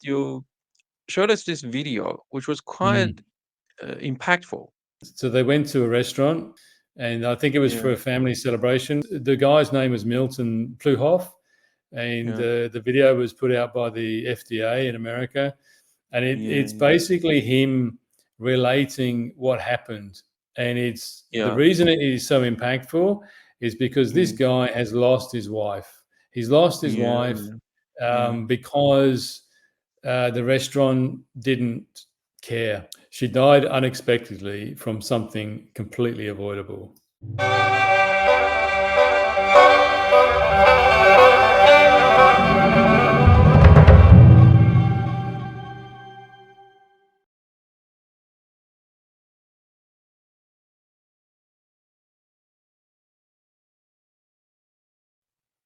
you showed us this video, which was quite Mm. impactful. So they went to a restaurant, and I think it was for Yeah, a family celebration. The guy's name was Milton Pluhoff, and yeah, the video was put out by the FDA in America, and yeah, it's yeah, basically him relating what happened. And it's the yeah, reason it is so impactful is because this mm, guy has lost his wife. He's lost his yeah, wife yeah, yeah. because the restaurant didn't care. She died unexpectedly from something completely avoidable.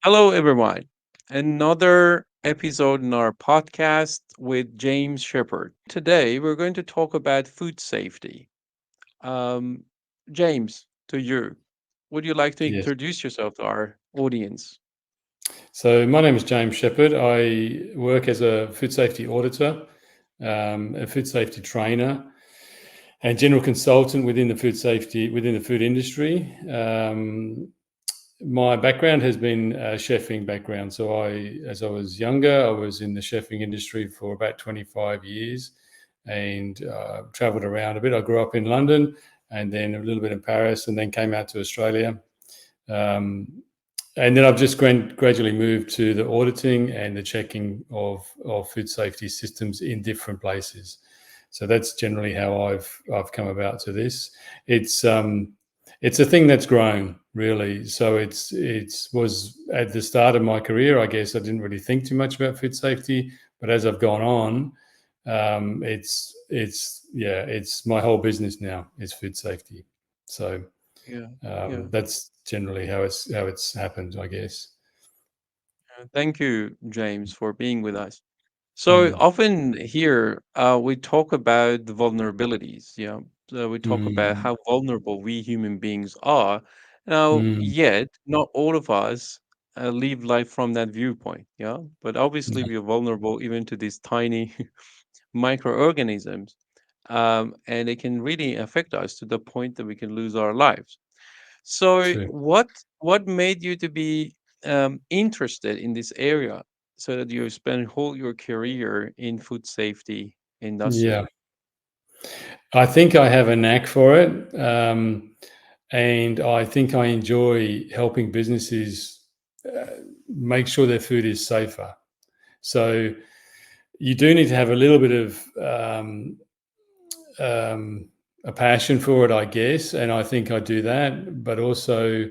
Hello, everyone. Another episode in our podcast with James Shepard. Today, we're going to talk about food safety. Um, James, to you, would you like to Yes. introduce yourself to our audience? So my name is James Shepard. I work as a food safety auditor, a food safety trainer, and general consultant within the food industry. My background has been a chefing background. So as I was younger, I was in the chefing industry for about 25 years, and traveled around a bit. I grew up in London, and then a little bit in Paris, and then came out to Australia. Um, and then I've just gradually moved to the auditing and the checking of food safety systems in different places. So that's generally how I've come about to this. It's it's a thing that's grown really. So it's was at the start of my career. I guess I didn't really think too much about food safety, but as I've gone on, it's my whole business now is food safety. So Yeah, yeah. that's generally how it's happened, I guess. Thank you, James, for being with us. So Mm. often here we talk about the vulnerabilities. Yeah, so we talk about Mm. how vulnerable we human beings are. Now, Mm. yet not all of us live life from that viewpoint. Yeah, but obviously No, we are vulnerable even to these tiny microorganisms, and it can really affect us to the point that we can lose our lives. So, true. what made you to be interested in this area, so that you spend whole your career in food safety Yeah, industry? I think I have a knack for it, and I think I enjoy helping businesses make sure their food is safer. So you do need to have a little bit of um, a passion for it, I guess, and I think I do that. But also,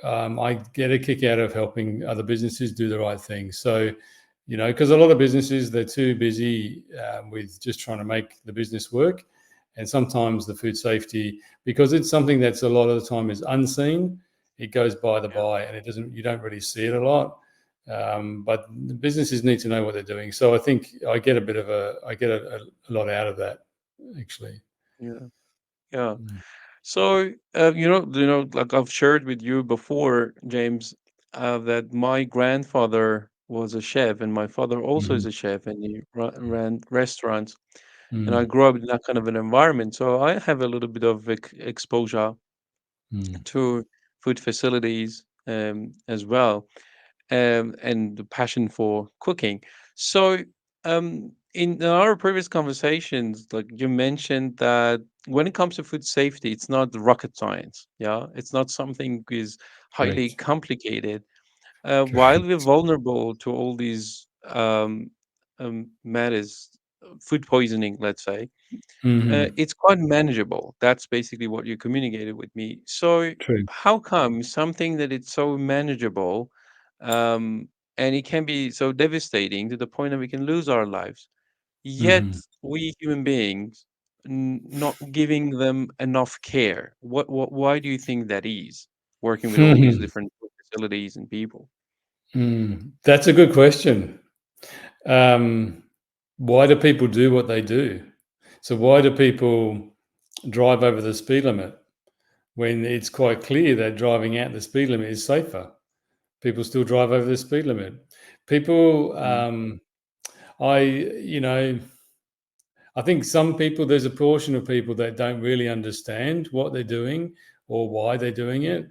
I get a kick out of helping other businesses do the right thing. So, because a lot of businesses they're too busy with just trying to make the business work, and sometimes the food safety, because it's something that's a lot of the time is unseen, it goes by the Yeah, by, and you don't really see it a lot. But the businesses need to know what they're doing. So I think I get a lot out of that actually. yeah, yeah. Mm. So, like I've shared with you before, James, that my grandfather was a chef, and my father also is Mhm. a chef, and he ran restaurants. And I Mm. grew up in that kind of an environment, so I have a little bit of exposure Mm. to food facilities as well, and the passion for cooking. So, in our previous conversations, like you mentioned that when it comes to food safety, it's not rocket science. Yeah, it's not something is highly Correct. complicated. While we're Correct. vulnerable to all these matters, food poisoning, let's say, Mhm. it's quite manageable. That's basically what you communicated with me. So, True. how come something that it's so manageable, um, and it can be so devastating to the point that we can lose our lives, yet Mhm. we human beings not giving them enough care? Why do you think that is? Working with all these Mhm. different facilities and people. That's a good question. Um, why do people do what they do? So why do people drive over the speed limit when it's quite clear that driving out the speed limit is safer? People still drive over the speed limit. People, Mm, I, you know, I think some people, there's a portion of people that don't really understand what they're doing or why they're doing it.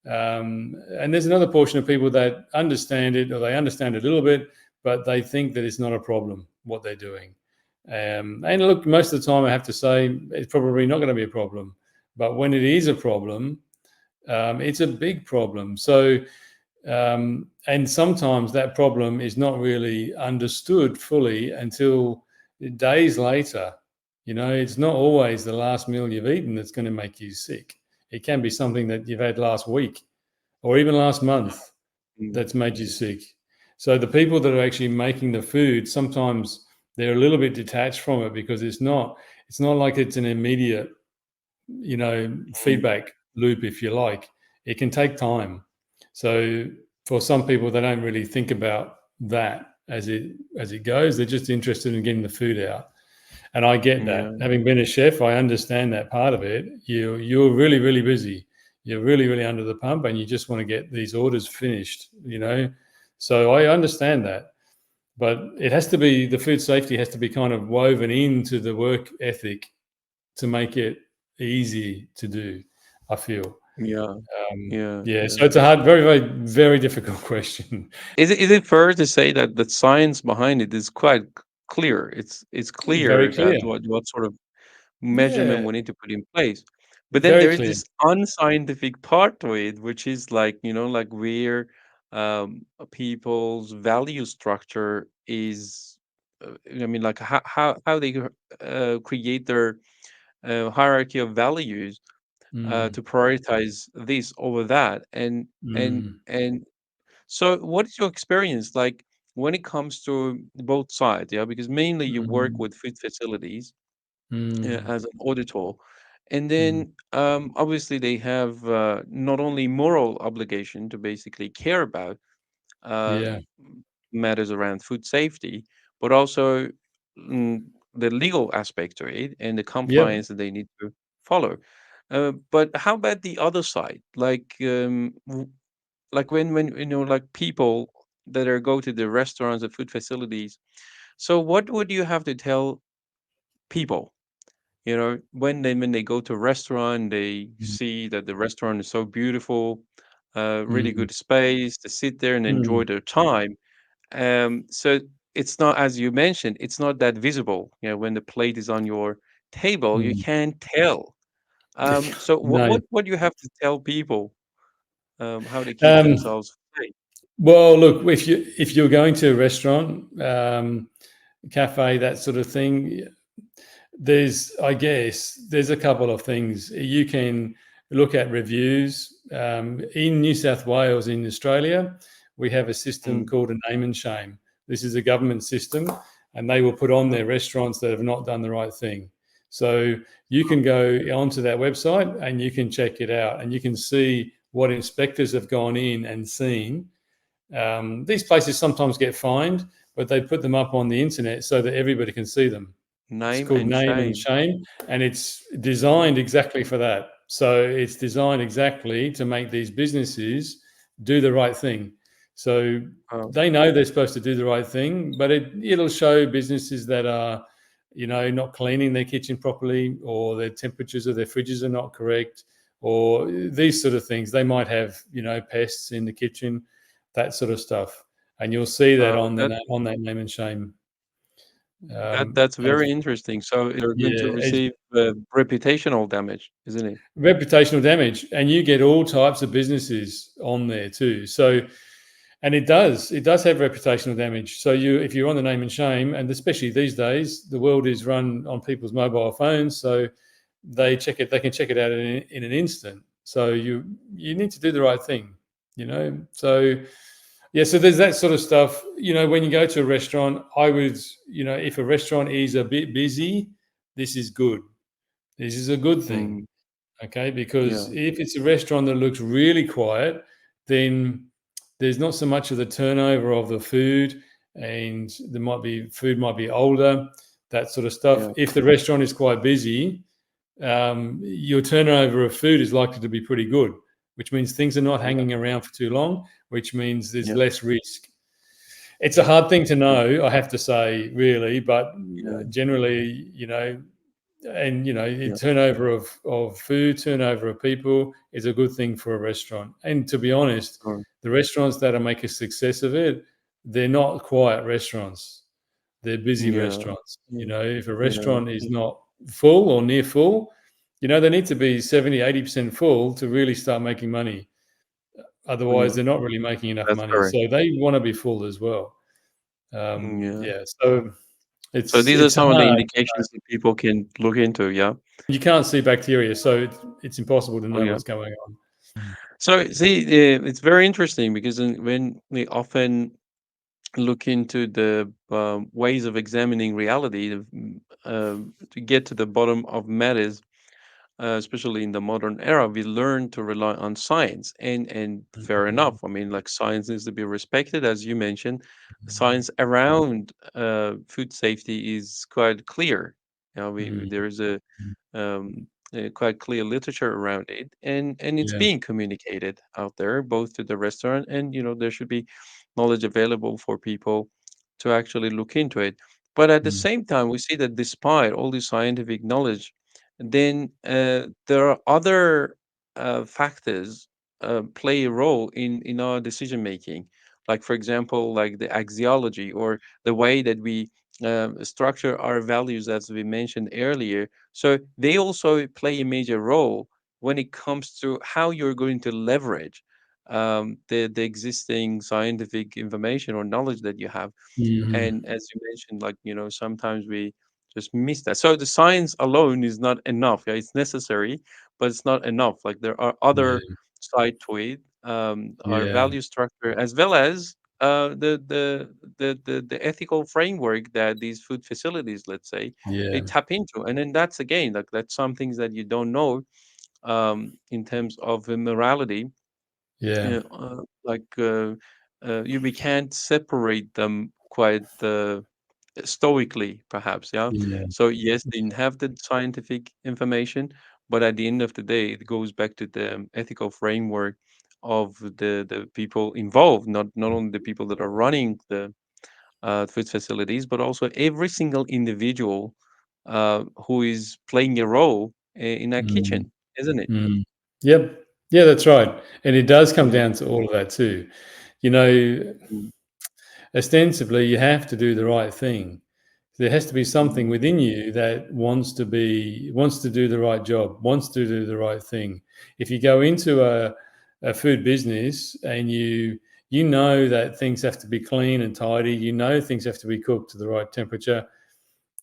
And there's another portion of people that understand it, or they understand it a little bit, but they think that it's not a problem what they're doing. And look, most of the time, I have to say it's probably not going to be a problem. But when it is a problem, it's a big problem. So, and sometimes that problem is not really understood fully until days later. You know, it's not always the last meal you've eaten that's going to make you sick. It can be something that you've had last week or even last month Mm, that's made you sick. So the people that are actually making the food, sometimes they're a little bit detached from it because it's not like it's an immediate, mm, feedback loop, if you like. It can take time. So for some people, they don't really think about that as it goes. They're just interested in getting the food out. And I get yeah, that. Having been a chef, I understand that part of it. You're really, really busy. You're really, really under the pump, and you just want to get these orders finished. So I understand that. But it has to be, the food safety has to be kind of woven into the work ethic to make it easy to do, I feel. yeah, yeah, Yeah, yeah. so it's a hard, very, very, very difficult question. Is it fair to say that the science behind it is quite clear? It's Very clear clear. that what sort of measurement Yeah, we need to put in place. But then very there is clear. this unscientific part to it, which is like, like where people's value structure is. I mean, like how they create their hierarchy of values Mm, to prioritize this over that, mm, and so, what is your experience like when it comes to both sides? Yeah, because mainly you work mm, with food facilities mm, as an auditor, and mm. then obviously they have not only moral obligation to basically care about uh, Yeah, matters around food safety, but also mm, the legal aspect to it and the yep. compliance that they need to follow. But how about the other side? Like when like people that are go to the restaurants and food facilities, so what would you have to tell people, when they go to a restaurant, they Mm, see that the restaurant is so beautiful, really mm, good space to sit there and enjoy mm, their time. So it's not, as you mentioned, it's not that visible. When the plate is on your table, you mm. can't tell. So what No. what what do you have to tell people, how they keep Um, themselves safe? well, look, if you're going to a restaurant, cafe, that sort of thing, I guess, there's a couple of things you can look at reviews. In New South Wales, in Australia, we have a system Mm. called a name and shame. This is a government system, and they will put on Oh, their restaurants that have not done the right thing. So you can go onto that website and you can check it out, and you can see what inspectors have gone in and seen. These places sometimes get fined, but they put them up on the internet so that everybody can see them. It's name called and Name and shame. Shame, and it's designed exactly for that. So it's designed exactly to make these businesses do the right thing. So Oh, they know they're supposed to do the right thing, but it'll show businesses that are, not cleaning their kitchen properly, or their temperatures of their fridges are not correct, or these sort of things. They might have, pests in the kitchen, that sort of stuff, and you'll see that uh, on that on that Name and Shame. that's And very interesting. So they're going to yeah, receive reputational damage, isn't it? reputational damage, and you get all types of businesses on there too. So, and it does have reputational damage. So if you're on the name and shame, and especially these days, the world is run on people's mobile phones, so they can check it out in an instant. So you need to do the right thing. So yeah, so there's that sort of stuff. When you go to a restaurant, I would, if a restaurant is a bit busy, this is good. This is a good thing. Mm, Okay, because yeah, if it's a restaurant that looks really quiet, then there's not so much of the turnover of the food, and food might be older, that sort of stuff. yeah, If the restaurant is quite busy, your turnover of food is likely to be pretty good, which means things are not yeah, hanging around for too long, which means there's yeah. less risk. it's a hard thing to know, I have to say, really, but Yeah, generally, and yeah, turnover of food, turnover of people is a good thing for a restaurant. And to be honest, sure. the restaurants that make a success of it, they're not quiet restaurants. They're busy Yeah, restaurants. yeah, If a yeah, restaurant is not full or near full, they need to be 70, 80% full to really start making money. Otherwise, yeah. they're not really making enough That's money. correct. So they want to be full as well. Yeah. Yeah. So So it's these are it's some of the hard. indications that people can look into, yeah? You can't see bacteria, so it's impossible to Oh, know yeah. what's going on. So see, it's very interesting because when we often look into the ways of examining reality to get to the bottom of matters, especially in the modern era, we learn to rely on science, and fair Mhm. enough. I mean, like science needs to be respected, as you mentioned. Science around food safety is quite clear. You know, there is um, a quite clear literature around it, and it's Yeah. being communicated out there, both to the restaurant, and there should be knowledge available for people to actually look into it. But at the Mm. same time, we see that despite all this scientific knowledge, then there are other factors play a role in our decision making. Like, for example, like the axiology, or the way that we structure our values, as we mentioned earlier. So they also play a major role when it comes to how you're going to leverage the existing scientific information or knowledge that you have. Mhm. And as you mentioned, like, sometimes we just miss that. So the science alone is not enough. Yeah, it's necessary, but it's not enough. Like, there are other Yeah. side to it, our Yeah. value structure, as well as the ethical framework that these food facilities, let's say, they Yeah. tap into. And then that's, again, like, that's some things that you don't know in terms of morality. Yeah. Like, we can't separate them quite stoically, perhaps. Yeah. Yeah. So yes, they have the scientific information, but at the end of the day, it goes back to the ethical framework of the people involved, not only the people that are running the food facilities, but also every single individual who is playing a role in a Mm. kitchen, isn't it? Mm. Yep. Yeah, that's right. And it does come Yeah. down to all of that too. You know, Mm, ostensibly, you have to do the right thing. There has to be something mm, within you that wants to do the right job, wants to do the right thing. If you go into a food business and you know that things have to be clean and tidy, you know things have to be cooked to the right temperature.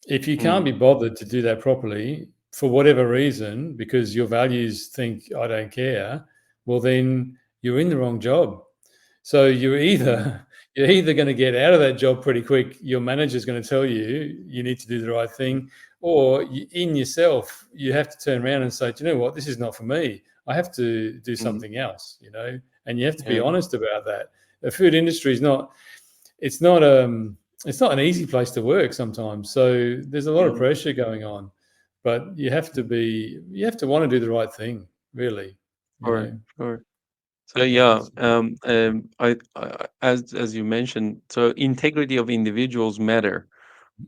If you can't mm, be bothered to do that properly for whatever reason, because your values think I don't care, well then you're in the wrong job. So mm, you're either going to get out of that job pretty quick. Your manager's going to tell you you need to do the right mm, thing, or in yourself you have to turn around and say, do you know what, this is not for me. I have to do mm. something else. And you have to be Yeah, honest about that. The food industry is not. It's not. It's not an easy place to work sometimes. So there's a lot of yeah. pressure going on, but you have to Mm. be. You have to want to do the right thing. Really. You Sure, know. sure. So Yeah. yeah, as you mentioned, so integrity of individuals matter.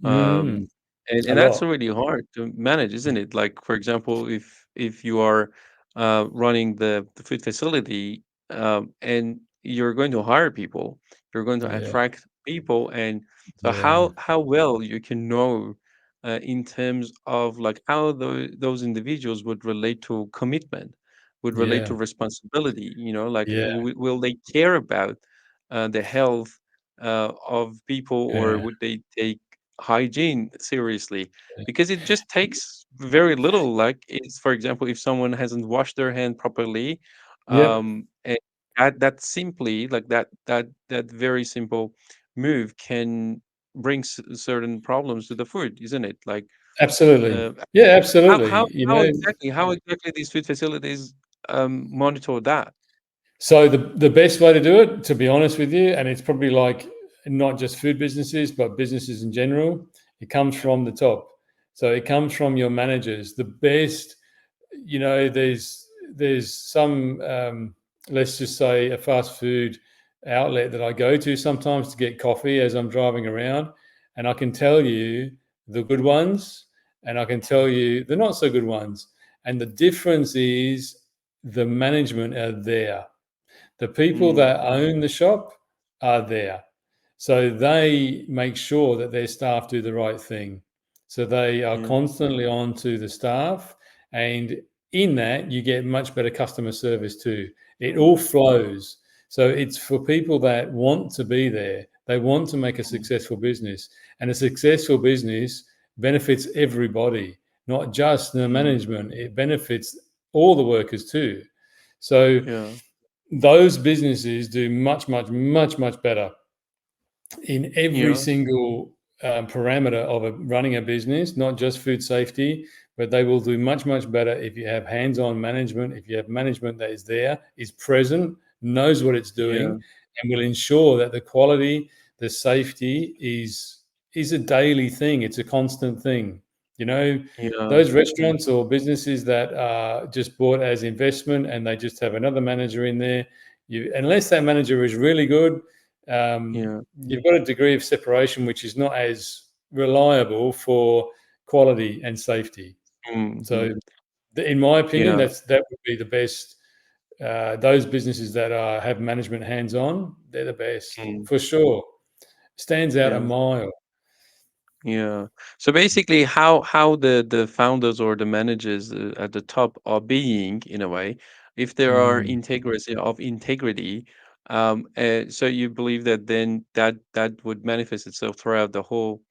Mm, And a that's lot. really hard to manage, isn't it? Like, for example, if you are running the food facility, and you're going to hire people, you're going to Yeah. attract people, and so Yeah. how well you can know in terms of like how those individuals would relate to commitment, would relate to Yeah. responsibility. Like, Yeah. will they care about the health of people, or Yeah. would they take hygiene seriously? Because it just takes very little. Like, it's, for example, if someone hasn't washed their hand properly, Yep. and that simply, like, that very simple move can bring certain problems to the food, isn't it? Like, Absolutely. uh, Yeah, how absolutely. how how exactly these food facilities monitor that? So the best way to do it, to be honest with you, and it's probably like not just food businesses, but businesses in general, it comes from the top. So it comes from your managers. The best, there's some let's just say a fast food outlet that I go to sometimes to get coffee as I'm driving around, and I can tell you the good ones, and I can tell you the not so good ones. And the difference is the management are there. The people Mm, that own the shop are there. So they make sure that their staff do the right thing. So they are yeah, constantly on to the staff. And in that, you get much better customer service too. It all flows. So it's for people that want to be there. They want to make a mm, successful business. And a successful business benefits everybody, not just the mm, management. It benefits all the workers too. So yeah, those businesses do much, much, much, much better in every yeah, single parameter of running a business, not just food safety, but they will do much, much better if you have hands-on management, if you have management that is there, is present, knows what it's yeah, doing, and will ensure that the quality, the safety is a daily thing. It's a constant thing. You know, yeah, those restaurants or businesses that are just bought as investment and they just have another manager in there, unless that manager is really good, yeah, you've got a degree of separation which is not as reliable for quality and safety. So, mhm, in my opinion, yeah, that would be the best. Those businesses that have management hands on, they're the best mm, for sure. Stands out a yeah. mile. Yeah. So basically, how the founders or the managers at the top are being in a way, if there are Mm. integrity, so you believe that then that would manifest itself throughout the whole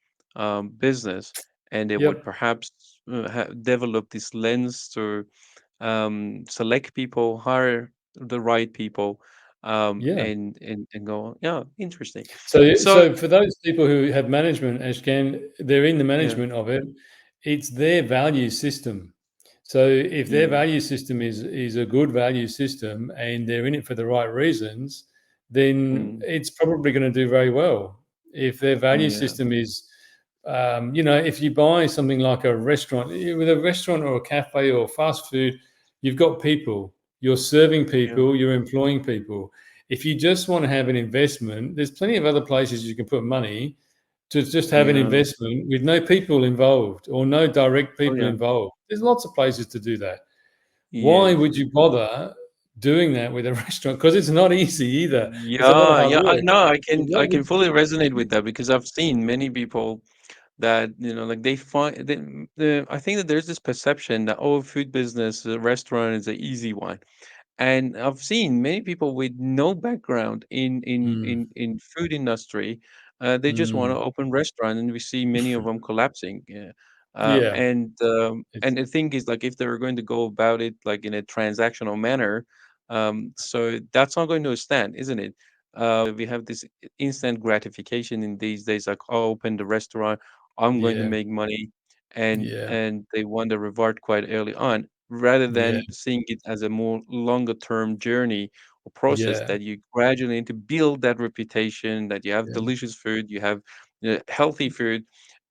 business, and it would Yep. perhaps develop this lens to select people, hire the right people, Yeah. and go on. Yeah, interesting. So, So so for those people who have management, Ashkan, they're in the yeah, management of it. It's their value system. So, if their yeah, value system is a good value system and they're in it for the right reasons, then mm, it's probably going to do very well. If their value yeah. system is, if you buy something like a restaurant, with a restaurant or a cafe or fast food, you've got people. You're serving Yeah, people. You're employing people. If you just want to have an investment, there's plenty of other places you can put money to just have an yeah. investment with no people involved or no direct Oh, people yeah. involved. There's lots of places to do that. Why Yes. would you bother doing that with a restaurant? Because it's not easy either. It's a lot of Yeah, hard yeah. I work. no, I What can would fully resonate you? with that because I've seen many people that, like they find I think that there's this perception that, oh, food business, restaurant is an easy one. And I've seen many people with no background Mm, in food industry. They just want to mm, open restaurant, and we see many of them collapsing. Yeah. yeah, And it's the thing is, like, if they were going to go about it like in a transactional manner, so that's not going to stand, isn't it? We have this instant gratification in these days, like, oh, open the restaurant, I'm going to yeah, make money, and yeah, they want the reward quite early on, rather yeah, than seeing it as a more longer term journey or process yeah, that you gradually need to build that reputation, that you have yeah, delicious food, you have healthy food,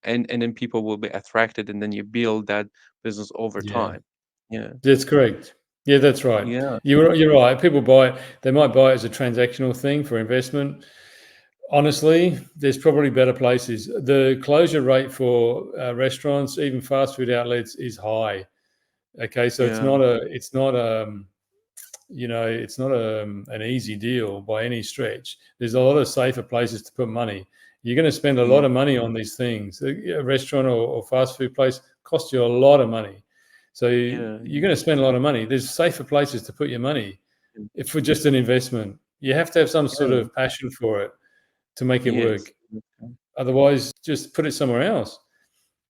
and then people will be attracted, and then you build that business over yeah. time. Yeah, That's correct. Yeah, that's right. yeah, You're right. People buy it. They might buy it as a transactional thing for investment. Honestly, there's probably better places. The closure rate for restaurants, even fast food outlets, is high. Okay, so yeah, it's not an easy deal by any stretch. There's a lot of safer places to put money. You're going to spend a lot yeah, of money on these things. A restaurant or fast food place costs you a lot of money. So yeah, you're going to spend a lot of money. There's safer places to put your money if for just an investment. You have to have some sort yeah, of passion for it to make it yes. work. Otherwise, just put it somewhere else.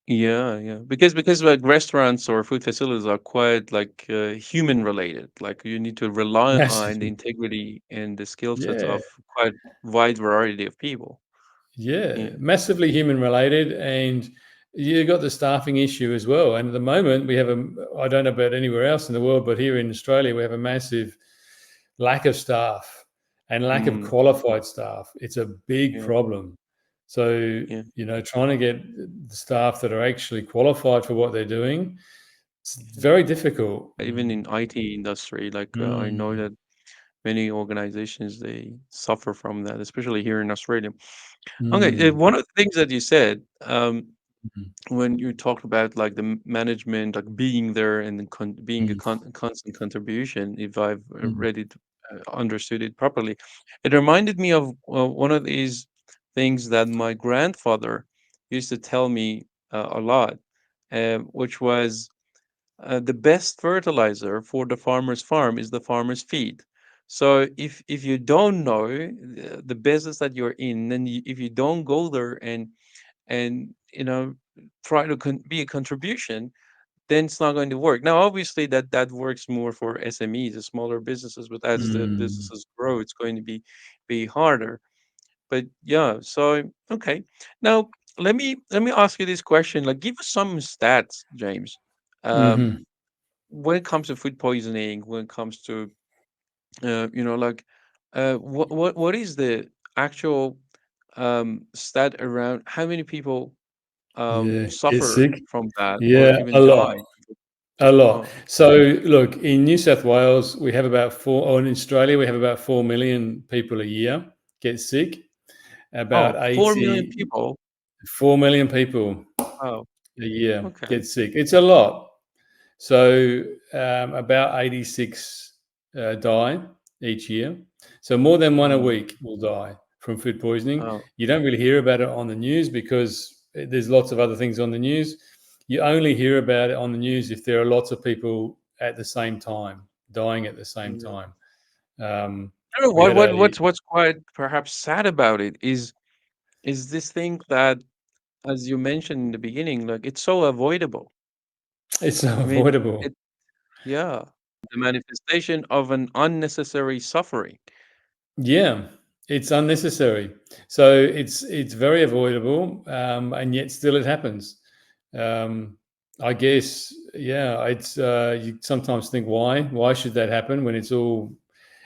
Yeah, yeah. Because like restaurants or food facilities are quite like human related. Like you need to rely on the Massively. integrity and the skill sets Yeah. of quite wide variety of people. Yeah, Yeah. massively human related, and you got the staffing issue as well. And at the moment, we have I don't know about anywhere else in the world, but here in Australia, we have a massive lack of staff and lack of Mm, qualified staff. It's a big yeah. problem. So, Yeah. trying to get the staff that are actually qualified for what they're doing, it's Yeah. very difficult. Even in IT industry, like I know Mm. that many organizations they suffer from that, especially here in Australia. Okay, Mm, one of the things that you said, mm, when you talked about like the management, like being there and then being a mm, constant contribution, if I've mm, read it, understood it properly, it reminded me of one of these things that my grandfather used to tell me a lot, which was the best fertilizer for the farmer's farm is the farmer's feed. So if you don't know the business that you're in, then if you don't go there and try to be a contribution, then it's not going to work. Now obviously that works more for SMEs, the smaller businesses, but as the mm, businesses grow, it's going to be harder. But yeah, so okay. Now let me ask you this question, like give us some stats, James. um mhm. when it comes to food poisoning, when it comes to like what is the actual stat around how many people Yeah, get suffer sick. from that or Yeah, a even lot. die? A lot. Oh, So, look, in New South Wales, we have about or in Australia, we have about 4 million people a year get sick. About oh, 4 million 80, people. 4 million people Oh, a year okay. get sick. It's a lot. So, about 86 die each year. So, more than one a Mm, week will die from food poisoning. oh, You don't really hear about it on the news because there's lots of other things on the news. You only hear about it on the news if there are lots of people at the same time dying at the same yeah. time. Um, I don't know we what had what a, what's quite perhaps sad about it is this thing that, as you mentioned in the beginning, like it's so avoidable. it's I mean, avoidable. it yeah, the manifestation of an unnecessary suffering. Yeah, it's unnecessary. So it's very avoidable, and yet still it happens. I guess, yeah, it's you sometimes think why should that happen when it's all.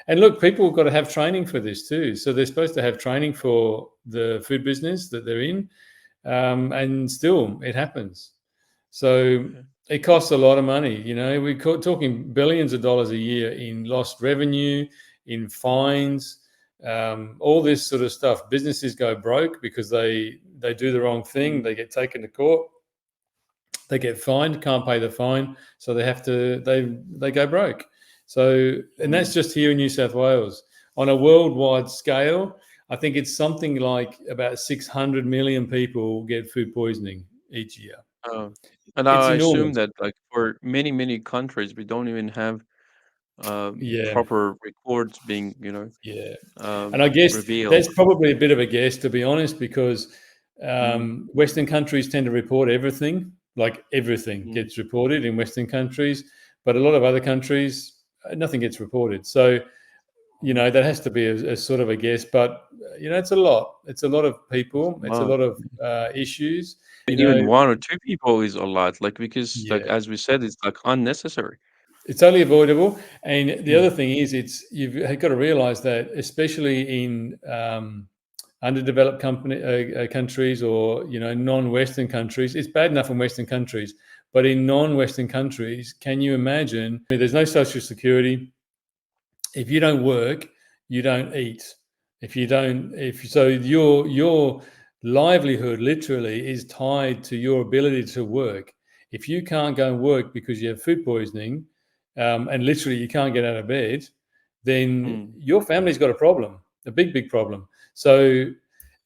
And look, people have got to have training for this too. So they're supposed to have training for the food business that they're in, and still it happens. So Yeah. it costs a lot of money. We're talking billions of dollars a year in lost revenue, in fines, all this sort of stuff. Businesses go broke because they do the wrong thing. Mm, They get taken to court. They get fined, can't pay the fine, so they go broke. So, and mm. that's just here in New South Wales. On a worldwide scale, I think it's something like about 600 million people get food poisoning each year. Oh, and It's I assume enormous. that like for many, many countries, we don't even have Yeah, proper records being, yeah. And I guess revealed. that's probably a bit of a guess, to be honest, because Mm, Western countries tend to report everything, like everything mm, gets reported in Western countries, but a lot of other countries, nothing gets reported. So, mm. that has to be a sort of a guess, but, it's a lot. It's a lot of It's people, a it's a lot. lot of issues, you know. Even one or two people is a lot, like because like Yeah. as we said, it's like unnecessary. It's only avoidable. And the Mm, other thing is, you've got to realize that, especially in underdeveloped countries, or non-Western countries, it's bad enough in Western countries, but in non-Western countries, can you imagine? There's no social security. If you don't work, you don't eat. If you don't, if so, your livelihood literally is tied to your ability to work. If you can't go and work because you have food poisoning, and literally you can't get out of bed, then mm, your family's got a problem, a big, big problem. So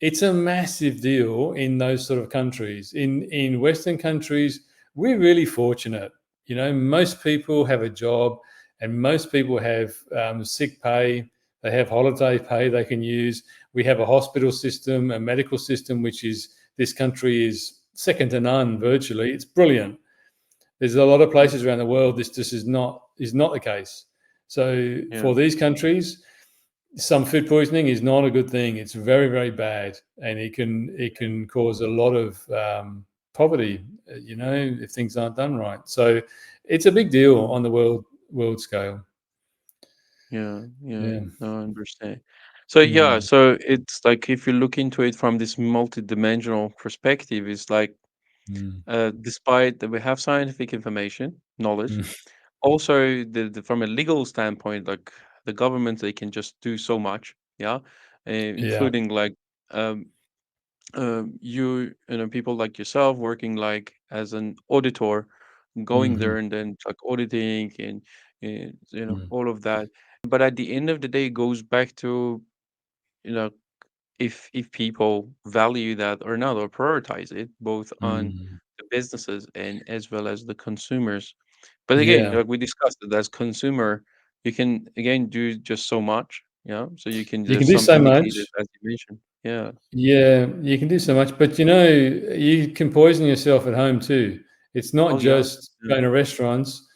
it's a massive deal in those sort of countries. In Western countries, we're really fortunate. Most people have a job, and most people have sick pay. They have holiday pay they can use. We have a hospital system, a medical system, which is this country is second to none. mm, Virtually, it's brilliant. There's a lot of mm. places around the world this just is not the case. So Yeah, for these countries, some food poisoning is not a good thing. It's very, very bad, and it can cause a lot of poverty. If things aren't done right. So it's a big deal mm, on the world scale. yeah, yeah. Yeah. No, I understand. So yeah, Mm, so it's like if you look into it from this multi-dimensional perspective, it's like mm, despite that we have scientific information, knowledge, mm, also from a legal standpoint, like the government, they can just do so much, yeah, Yeah. including like um, you know, people like yourself working like as an auditor, going Hmm. there and then like auditing and you know Mm. all of that. But at the end of the day, it goes back to, you know, if people value that or not, or prioritize it both on Mm. the businesses and as well as the consumers. But again, Yeah. like we discussed, it as consumer, you can again do just so much, yeah. So you can, You can there's do some so much. indicators as you mentioned. Yeah. Yeah, you can do so much, but you can poison yourself at home too. It's not Oh yeah. just Yeah. going to restaurants.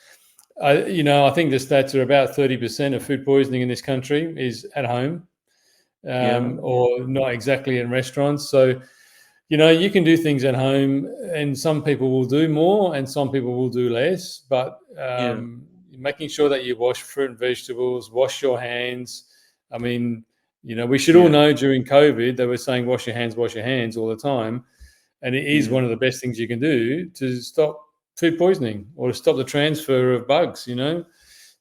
I think the stats are about 30% of food poisoning in this country is at home, Yeah. Yeah. or not exactly in restaurants. So, you can do things at home, and some people will do more and some people will do less, but Yeah. making sure that you wash fruit and vegetables, wash your hands. I mean, we should all Yeah. know during COVID, they were saying wash your hands all the time. And it is Yeah. one of the best things you can do to stop food poisoning or to stop the transfer of bugs.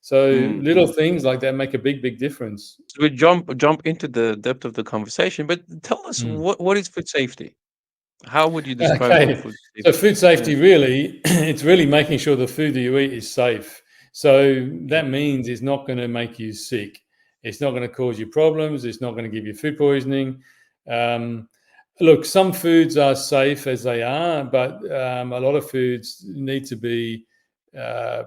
So Mm, little mm. things like that make a big, big difference. So we jump into the depth of the conversation, but tell us Mm. what is food safety? How would you describe Okay. food So safety? food Yeah. safety really, it's really making sure the food that you eat is safe. So Yeah. that means it's not going to make you sick. It's not going to cause you problems. It's not going to give you food poisoning. Um, Look, some foods are safe as they are, but a lot of foods need to be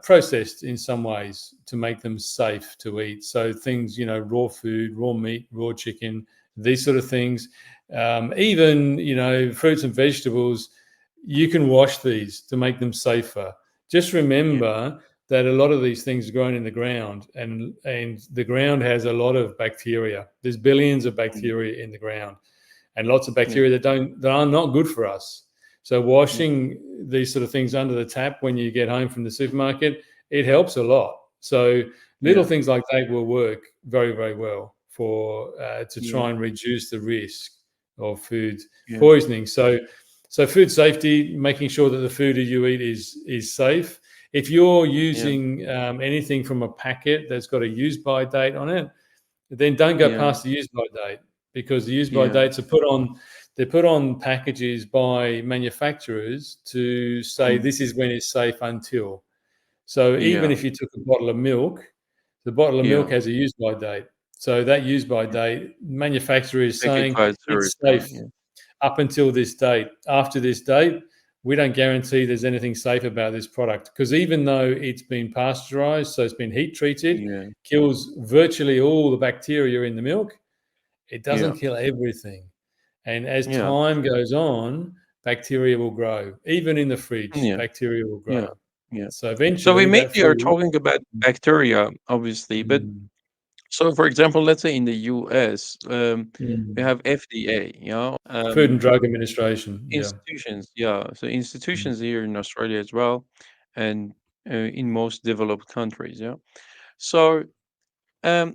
processed in some ways to make them safe to eat. So things, raw food, raw meat, raw chicken, these sort of things. Even fruits and vegetables, you can wash these to make them safer. Just Yeah. remember that a lot of these things are grown in the ground, and the ground has a lot of bacteria. There's billions of Mm. bacteria in the ground, and lots of Yeah. bacteria that are not good for us. So Yeah. washing these sort of things under the tap when you get home from the supermarket, it helps a lot. So little Yeah. things like that will work very, very well for to Yeah. try and reduce the risk of food Yeah. poisoning. So food safety, making sure that the food that you eat is safe. If you're Yeah. using anything from a packet that's got a use by date on it, then don't go Yeah. past the use by date, because the use by Yeah. dates are put on packages by manufacturers to say Mm. this is when it's safe until. So even Yeah. if you took a bottle of milk, the bottle of milk Yeah. has a use by date. So that use by Yeah. date, manufacturer is Take it saying quite it's seriously. safe Yeah. up until this date. After this date, we don't guarantee there's anything safe about this product, because even though it's been pasteurized, so it's been heat treated, Yeah. kills virtually all the bacteria in the milk, it Yeah. doesn't kill everything. And as Yeah. time goes on, bacteria will grow. Even in the fridge, Yeah. bacteria will Yeah. grow. Yeah. So So we eventually that mainly are food. talking about bacteria, obviously, but Mm, so for example, let's say in the US, we mm. have FDA, you know, Food and Drug Administration. Yeah. institutions, yeah. So Mm, institutions here in Australia as well, and in most developed countries, yeah. So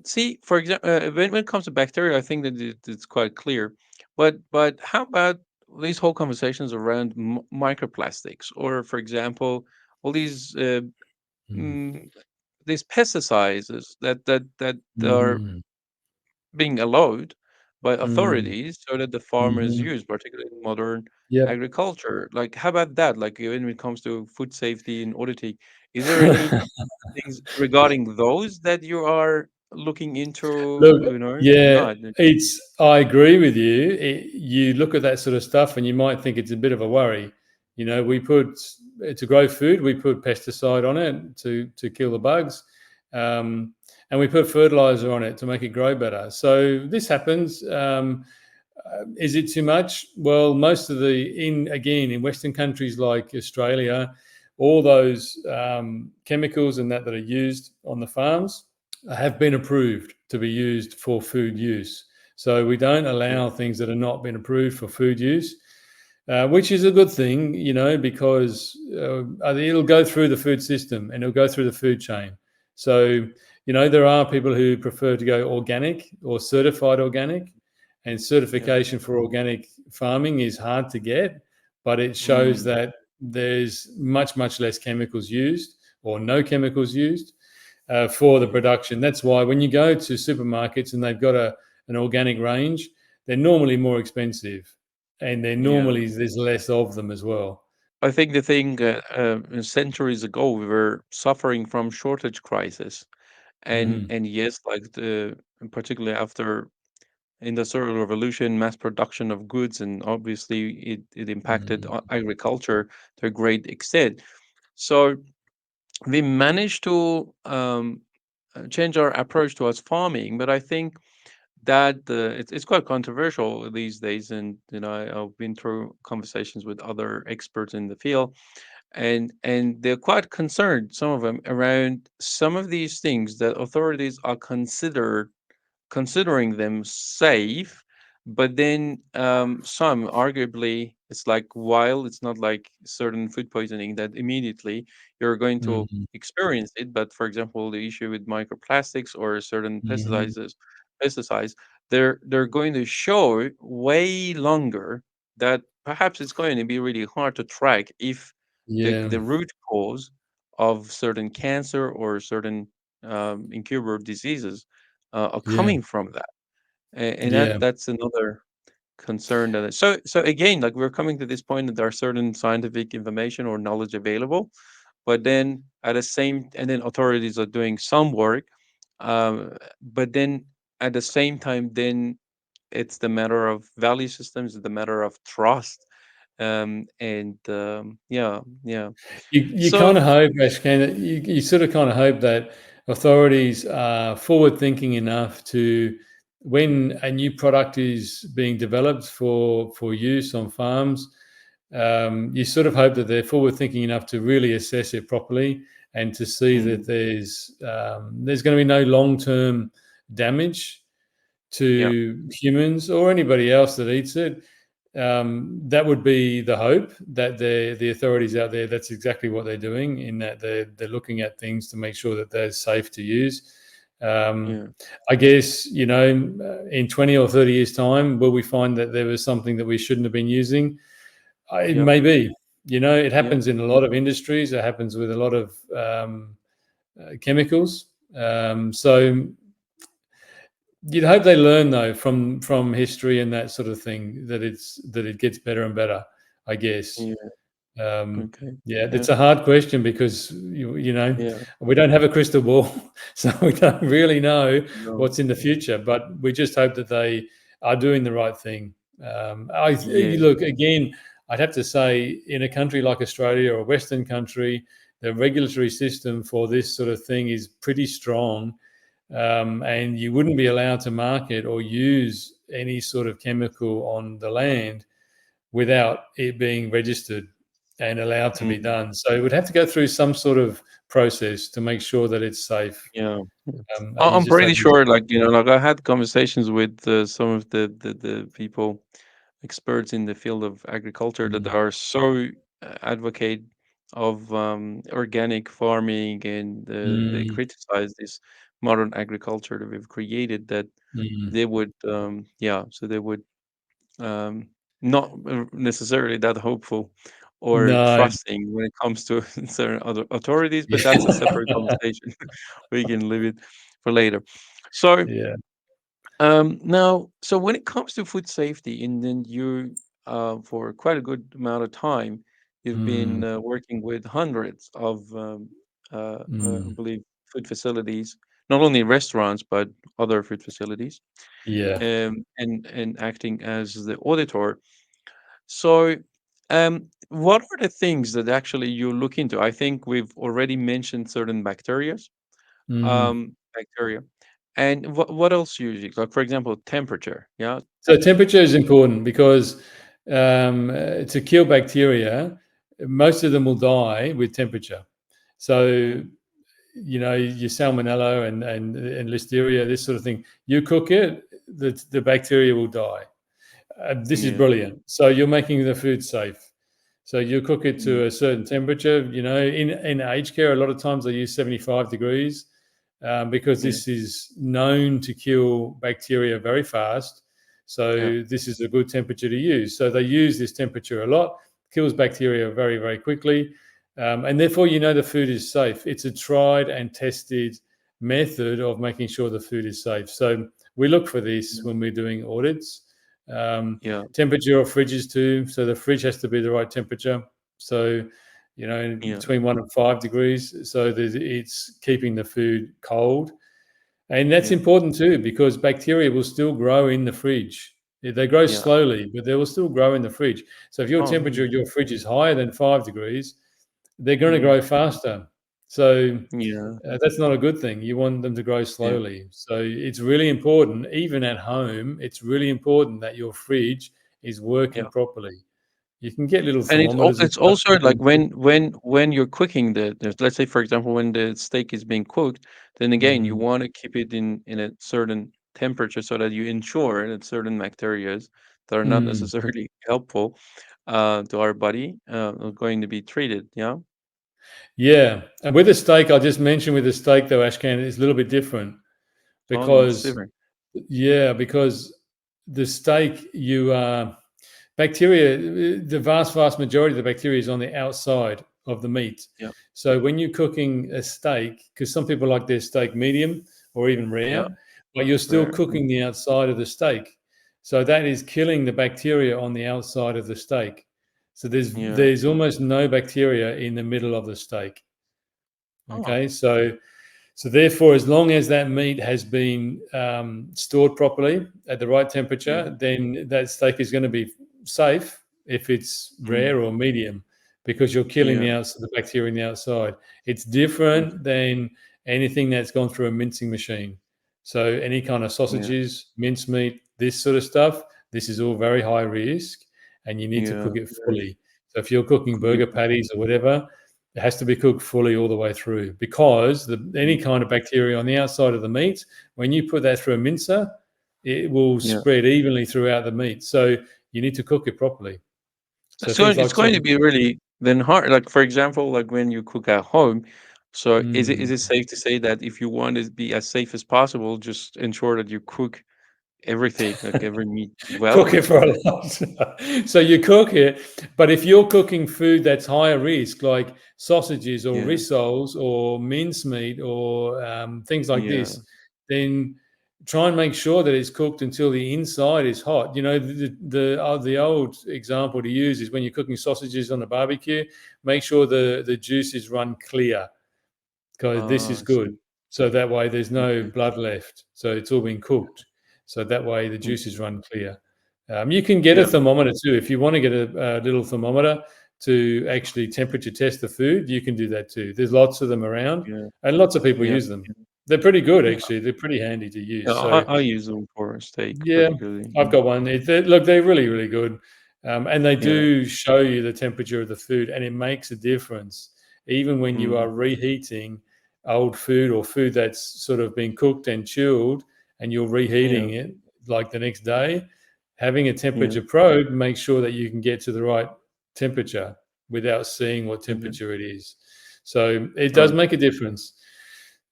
see, for example, when it comes to bacteria, I think that it's quite clear. But how about these whole conversations around microplastics, or for example, all mm, mm, these pesticides that are mm, being allowed by mm, authorities so that the farmers mhm. use, particularly in modern Yep. agriculture. Like, how about that? Like, when it comes to food safety and auditing, is there any things regarding those that you are looking into, Look, you know, or yeah, not? I agree with you. You look at that sort of stuff and you might think it's a bit of a worry. We put to grow food, we put pesticide on it to kill the bugs, um, and we put fertilizer on it to make it grow better. So this happens. Is it too much? Well, most of in Western countries like Australia, all those chemicals and that are used on the farms have been approved to be used for food use. So we don't Yeah, allow things that are not been approved for food use, which is a good thing, because it'll go through the food system and it'll go through the food chain. So, there are people who prefer to go organic or certified organic, and yeah. certification for organic farming is hard to get, but it shows Mm, that there's much, much less chemicals used or no chemicals used. for the production. That's why when you go to supermarkets and they've got an organic range, they're normally more expensive, and they're Yeah. normally there's less of them as well. I think the thing centuries ago we were suffering from shortage crisis, Mm, and yes, like the particularly after industrial revolution, mass production of goods, and obviously it impacted mm, agriculture to a great extent. So we managed to change our approach towards farming, but I think that it's quite controversial these days. And I've been through conversations with other experts in the field, and they're quite concerned, some of them, around some of these things that authorities are considering them safe, but then some arguably it's like, while it's not like certain food poisoning that immediately you're going to mm, experience it, but for example the issue with microplastics or certain mhm. pesticides, they're going to show way longer that perhaps it's going to be really hard to track if Yeah, the root cause of certain cancer or certain incurable diseases are yeah, coming from that. And yeah. that's another concern that so again, like, we're coming to this point that there are certain scientific information or knowledge available, but then at the same and then authorities are doing some work, but then at the same time, then it's the matter of value systems, it's the matter of trust, and yeah, yeah. You kind So of hope, Ashkan, that you sort of kind of hope that authorities are forward thinking enough to, when a new product is being developed for use on farms, you sort of hope that they're forward thinking enough to really assess it properly and to see that mm, there's going to be no long term damage yeah, to humans or anybody else that eats it. That would be the hope, that the authorities out there, that's exactly what they're doing, in that they're looking at things to make sure that they're safe to use. Um, yeah, I guess, in 20 or 30 years' time, will we find that there was something that we shouldn't have been using? It yep, may be. It yep, happens in a lot of industries. It happens with a lot of chemicals. So you'd hope they learn, though, from history and that sort of thing, that it gets better and better, I guess. yeah, Um, okay, yeah, yeah, it's a hard question because yeah, we don't have a crystal ball, so we don't really know no, what's in the future. But we just hope that they are doing the right thing. yeah, Look, again, I'd have to say, in a country like Australia or a Western country, the regulatory system for this sort of thing is pretty strong, and you wouldn't be allowed to market or use any sort of chemical on the land without it being registered and allowed to be mm, done. So it would have to go through some sort of process to make sure that it's safe. yeah, yeah. You I'm just pretty hope. sure, like, like, I had conversations with some of the people, experts in the field of agriculture, that Mm, are so advocate of organic farming, and they mm, criticize this modern agriculture that we've created, that mm. they would yeah, so they would um, not necessarily that hopeful or No. trusting when it comes to certain other authorities, but Yeah. that's a separate conversation. We can leave it for later. So, Yeah. now, so when it comes to food safety, and then you, for quite a good amount of time, you've been Mm, working with hundreds of, I mm. believe, food facilities, not only restaurants but other food facilities, Yeah. and acting as the auditor. So, what are the things that actually you look into? I think we've already mentioned certain Mm. bacteria, and what else usually? Like, for example, temperature. Yeah, So temperature is important because, to kill bacteria, most of them will die with temperature. yeah, So your salmonella and listeria, this sort of thing. You cook it, the bacteria will die. This is yeah, brilliant. So you're making the food safe. So you cook it mm, to a certain temperature. In aged care, a lot of times they use 75 degrees, because yeah, this is known to kill bacteria very fast. yeah, So this is a good temperature to use. So they use this temperature a lot, kills bacteria very, very quickly. And therefore, the food is safe. It's a tried and tested method of making sure the food is safe. So we look for this yeah, when we're doing audits. Um, yeah, Temperature of fridges too. So the fridge has to be the right temperature. So, yeah, between 1 and 5 degrees. So it's keeping the food cold. And that's yeah, important too, because bacteria will still grow in the fridge. They grow yeah. slowly, but they will still grow in the fridge. So if your Oh, temperature really? of your fridge is higher than 5 degrees, they're going to Mm, grow faster. So yeah, that's not a good thing. You want them to grow yeah, slowly. So it's really important, even at home, it's really important that your fridge is working yeah. properly. You can get little And thermometers and it's stuff. also like when you're cooking let's say for example when the steak is being cooked, then again you Mhm. want to keep it in a certain temperature so that you ensure that certain bacterias that are not Mm. necessarily helpful to our body are going to be treated. Yeah. Yeah. And with a steak, I'll just mention with a steak though, Ashkan, it's a little bit different Oh, it's because, different. yeah, because the steak, bacteria, the vast majority of the bacteria is on the outside of the meat. Yeah. So when you're cooking a steak, because some people like their steak medium or even Yeah. rare, but you're still Rare. cooking the outside of the steak. So that is killing the bacteria on the outside of the steak. So Yeah. there's almost no bacteria in the middle of the steak. Oh. Okay, so therefore, as long as that meat has been stored properly at the right Yeah. temperature, then that steak is going to be safe if it's Mm. rare or medium, because you're killing Yeah. the bacteria in the outside. It's Okay. different than anything that's gone through a mincing machine. So any kind of Yeah. sausages, mincemeat, this sort of stuff, this is all very high risk, and you need to Yeah. cook it Very fully. So if you're cooking fully burger cooked. patties or whatever, it has to be cooked fully all the way through, because any Mm. kind of bacteria on the outside of the meat, when you put that through a mincer, it will Yeah. spread evenly throughout the meat. So you need to cook it properly. So So things it's like going sausage. to be really then hard. Like for example, like when you cook at home. So is Mm. it safe to say that if you want to be as safe as possible, just ensure that you cook everything, like every meat Cook well? it for a lot. So you cook it, but if you're cooking food that's higher risk, like sausages or Yeah. rissoles or mincemeat or things like Yeah. this, then try and make sure that it's cooked until the inside is hot. The old example to use is when you're cooking sausages on a barbecue, make sure the juices run clear, because this Ah, is I good. see. So that way there's no Okay. blood left. So it's all been cooked. So that way the Mm. juices run clear. You can get a Yeah. thermometer too. If you want to get a little thermometer to actually temperature test the food, you can do that too. There's lots of them around, Yeah. and lots of people Yeah. use them. They're pretty good, Yeah. actually. They're pretty handy to Yeah. use. So I use them for steak yeah, particularly. I've got one. Look, they're really, really good, and they Yeah. do show you the temperature of the food, and it makes a difference. Even when you Mm. are reheating old food or food that's sort of been cooked and chilled, and you're Yeah. reheating it like the next day, having a Yeah. temperature probe makes sure that you can get to the right temperature without seeing what Yeah. temperature it is. So it does Right. make a difference,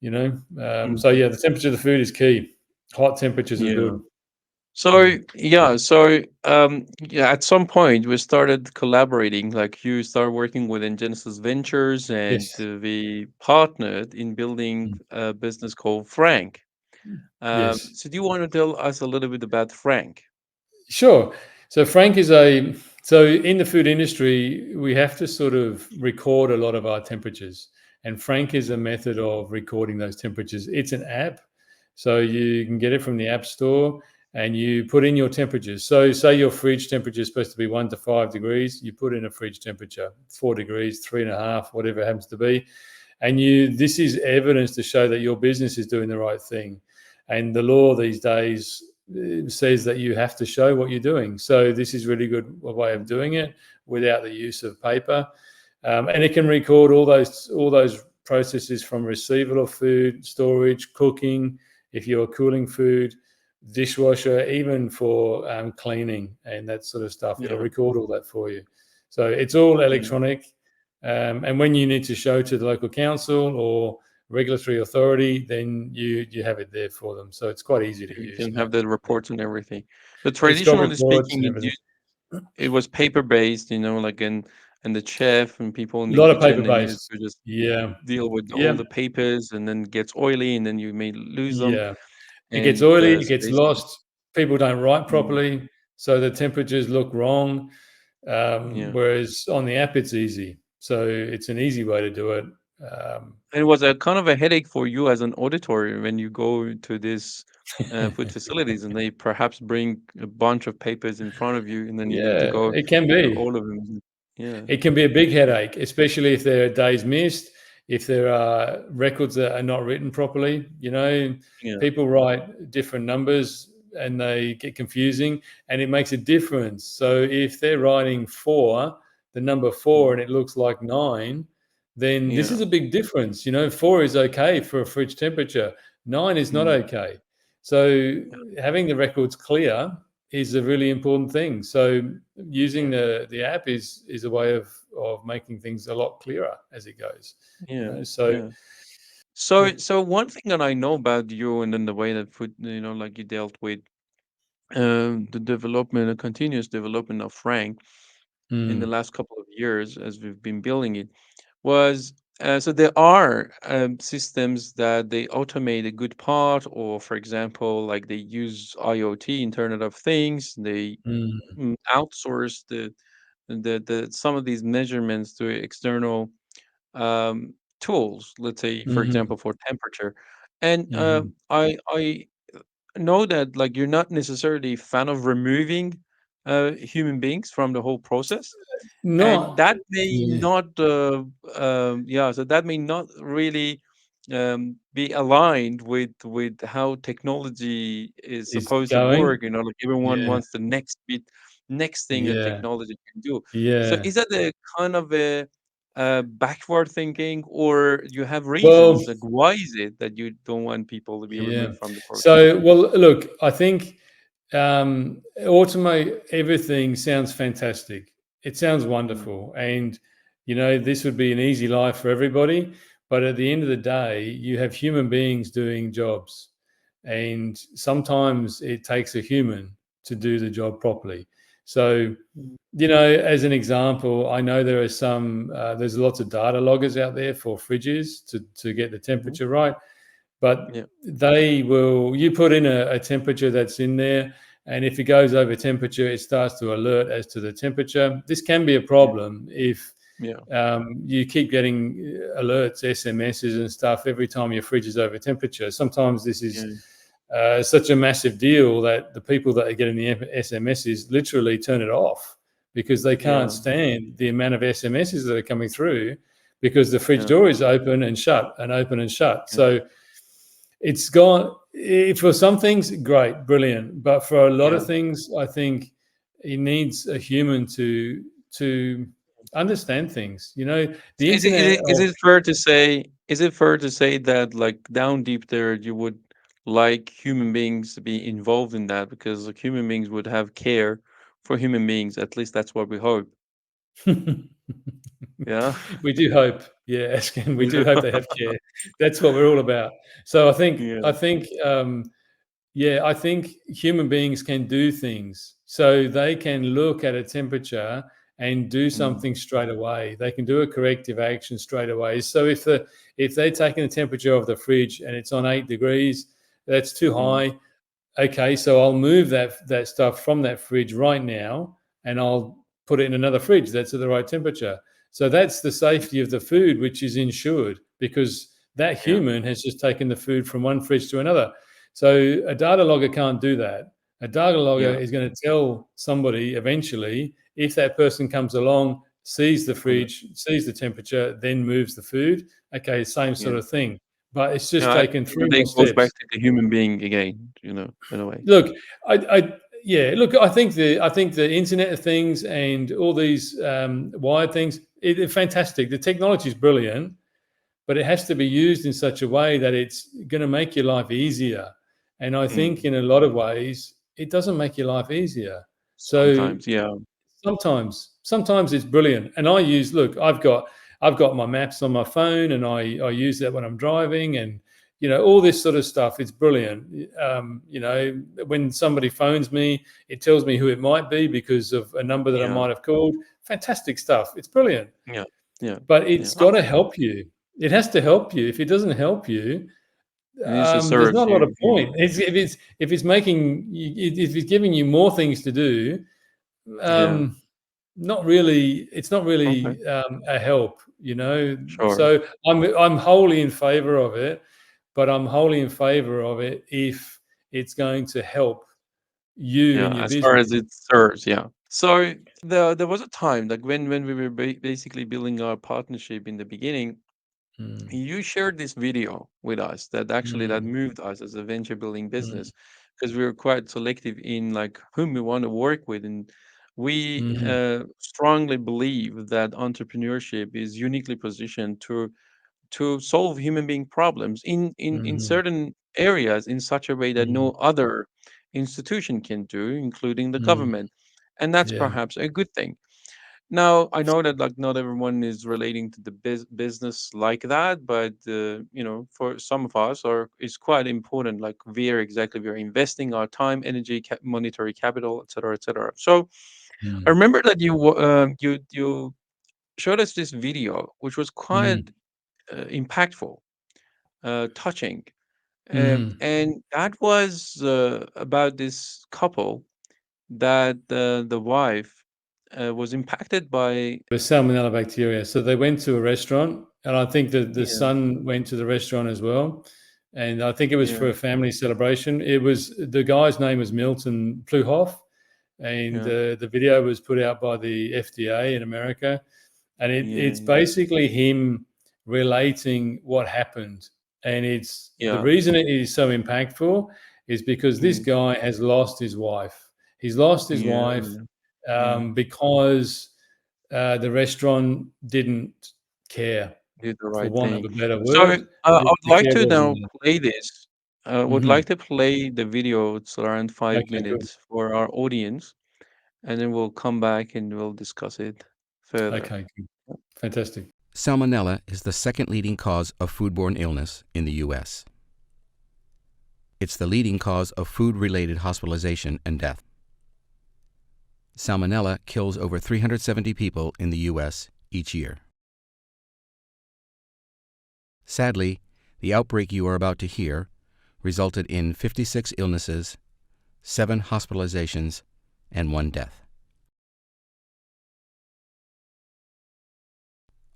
So Mhm. yeah, the temperature of the food is key. Hot temperatures are Yeah. good. So yeah, so yeah, at some point we started collaborating. Like you started working within Genesis Ventures, and Yes. we partnered in building Mm. a business called Frank. Yes. So do you want to tell us a little bit about Frank? Sure. So in the food industry, we have to sort of record a lot of our temperatures. And Frank is a method of recording those temperatures. It's an app. So you can get it from the App Store, and you put in your temperatures. So say your fridge temperature is supposed to be 1 to 5 degrees, you put in a fridge temperature, 4 degrees, 3.5, whatever it happens to be. And this is evidence to show that your business is doing the right thing. And the law these days says that you have to show what you're doing. So this is really good way of doing it without the use of paper, and it can record all those processes from receival of food, storage, cooking, if you're cooling food, dishwasher, even for cleaning and that sort of stuff. It'll Yeah, record all that for you. So it's all yeah, electronic. And when you need to show to the local council or regulatory authority, then you have it there for them. So it's quite easy to you use can have now. the reports and everything. But It's got traditionally reports speaking, and everything. it was paper based, like and the chef and people in A the lot of kitchen, and you have paper-based. to just Yeah. deal with all Yeah. the papers, and then it gets oily, and then you may lose them, Yeah. It gets and oily, it gets space. lost, people don't write Mm, properly, so the temperatures look wrong, yeah. whereas on the app, it's easy. So it's an easy way to do it. Um, And it was a kind of a headache for you as an auditor when you go to this food facilities, and they perhaps bring a bunch of papers in front of you, and then you need to yeah, go it can through be. all of them. Yeah, It can be a big headache, especially if there are days missed, if there are records that are not written properly. yeah, People write different numbers and they get confusing, and it makes a difference. So if they're writing four, the number four, mm, and it looks like nine, then this yeah, is a big difference. Four is okay for a fridge temperature, nine is not mm, okay. So having the records clear is a really important thing. So using yeah, the app is a way of making things a lot clearer as it goes. yeah, So yeah. yeah. So one thing that I know about you, and then the way that food, like you dealt with the development, the continuous development of Frank in the Mm, last couple of years as we've been building it, was so there are systems that they automate a good part, or for example, like they use IoT, Internet of Things. They mm, outsource the some of these measurements to external tools. Let's say, for mhm, example, for temperature, and mhm. I know that like you're not necessarily a fan of removing human beings from the whole process, and Not that may yeah, not yeah, so that may not really be aligned with how technology is is supposed to going. work, like everyone Yeah, wants the next thing that yeah, technology can do. So yeah. is that a kind of a backward thinking, or you have Well, reasons, like why is it that you don't want people to be yeah. removed from the process? So, well, look, I think automate everything sounds fantastic. It sounds Mm, wonderful. And, this would be an easy life for everybody. But at the end of the day, you have human beings doing jobs. And sometimes it takes a human to do the job properly. So, mm, as an example, I know there's lots of data loggers out there for fridges to get the mhm, temperature right, but yeah, you put in a temperature that's in there, and if it goes over temperature, it starts to alert as to the temperature. This can be a yeah, problem if yeah, you keep getting alerts, SMSs, and stuff every time your fridge is over temperature. Sometimes this is yeah, such a massive deal that the people that are getting the SMSs literally turn it off because they can't yeah, stand the amount of SMSs that are coming through because the fridge yeah, door is open and shut and open and shut. yeah, So it's gone. For some things, great, brilliant, but for a lot yeah. of things, I think it needs a human to understand things. So The internet is of it fair to say, that like down deep there you would like human beings to be involved in that, because like human beings would have care for human beings, at least that's what we hope. Yeah. we do hope, yeah, Ashkan, we Yeah. do hope they have care. That's what we're all about. So I think Yeah. I think yeah, I think human beings can do things. So they can look at a temperature and do Mm, something straight away. They can do a corrective action straight away. So if they're taking the temperature of the fridge and it's on 8 degrees, that's too mm, high. Okay, so I'll move that stuff from that fridge right now, and I'll put it in another fridge that's at the right temperature. So that's the safety of the food, which is insured because that yeah. human has just taken the food from one fridge to another. So a data logger can't do that. A data logger Yeah. is going to tell somebody eventually if that person comes along, sees the Yeah. fridge, sees the temperature, then moves the food. Okay, same Yeah. sort of thing, but it's just Yeah, at taken the end of three the day more it goes back steps. to the human being again, in a way. Look, yeah, look, I think the Internet of Things and all these wired things, it's fantastic. The technology is brilliant, but it has to be used in such a way that it's going to make your life easier. And I think Mm. in a lot of ways, it doesn't make your life easier. So Sometimes, yeah. sometimes it's brilliant. And I use, look, I've got my maps on my phone, and I use that when I'm driving, and all this sort of stuff. It's brilliant. When somebody phones me, it tells me who it might be because of a number that I Yeah. might have called. Fantastic stuff. It's brilliant. Yeah. Yeah. But Yeah. it's got to help you. It has to help you. If it doesn't help you, And it just there's serves not a lot of you. point. If it's giving you more things to do, Yeah. not really. It's not Okay. really a help. Sure. So I'm wholly in favour of it, but I'm wholly in favour of it if it's going to help you Yeah. in your As far business. as it serves. Yeah. So there was a time like when we were basically building our partnership in the beginning. Mm, You shared this video with us that actually that mm, moved us as a venture building mm, business because we were quite selective in like whom we want to work with, and we mhm, strongly believe that entrepreneurship is uniquely positioned to solve human being problems in mhm, certain areas in such a way that no mm, other institution can do, including the mm. government, and that's Yeah. perhaps a good thing. Now, I know that like not everyone is relating to the business like that, but for some of us, or it's quite important, like where exactly we are investing our time, energy, monetary capital, etc., etc. So I Mm, remember that you showed us this video, which was quite mm, impactful, touching, mhm. and that was about this couple that the wife was impacted by. With salmonella bacteria. So they went to a restaurant, and I think that the Yeah, son went to the restaurant as well. And I think it was yeah, for a family celebration. It was the guy's name was Milton Pluhoff, and yeah. the video was put out by the FDA in America. And Yeah, it's yeah, basically him relating what happened. And it's the yeah, reason it is so impactful is because this mhm, guy has lost his wife. He's lost his yeah, wife yeah, yeah. because the restaurant didn't care, Did the for right want of thing. a better So, word. I would The like care to wasn't now there. play this. Would Hmm. like to play the video. It's around five Okay, good. minutes for our audience, and then we'll come back and we'll discuss it further. Okay, good. Fantastic. Salmonella is the second leading cause of foodborne illness in the U.S. It's the leading cause of food-related hospitalization and death. Salmonella kills over 370 people in the U.S. each year. Sadly, the outbreak you are about to hear resulted in 56 illnesses, 7 hospitalizations, and 1 death.